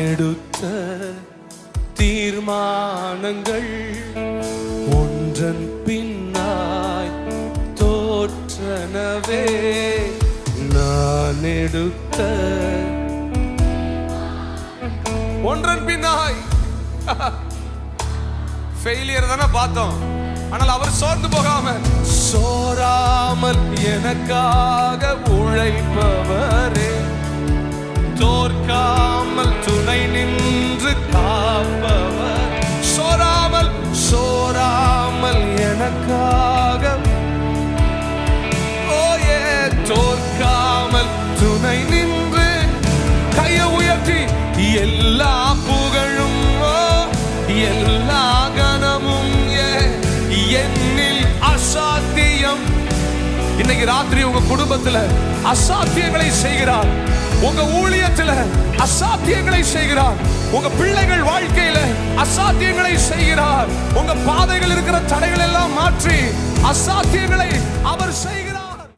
எடுத்த தீர்மானங்கள் ஒன்றன் பின்னாய் தோற்றனவே. நான் எடுத்த ஒன்றன் பின்னாய் ஃபெயிலியர் தானே பார்த்தோம். ஆனால் அவர் சோர்ந்து சோராமல் எனக்காக உழைப்பவரே, தோற்காமல் துணை நின்று காப்பவர். சோராமல் எனக்காக தோற்காமல் துணை நின்று. கையை உயர்த்தி எல்லா புகழும் எல்லா கனமும் என்னில் அசாத்தியம். இன்னைக்கு ராத்திரி உங்க குடும்பத்துல அசாத்தியங்களை செய்கிறார், உங்க ஊழியத்துல அசாத்தியங்களை செய்கிறார், உங்க பிள்ளைகள் வாழ்க்கையில அசாத்தியங்களை செய்கிறார். உங்க பாதைகள் இருக்கிற தடைகள் எல்லாம் மாற்றி அசாத்திய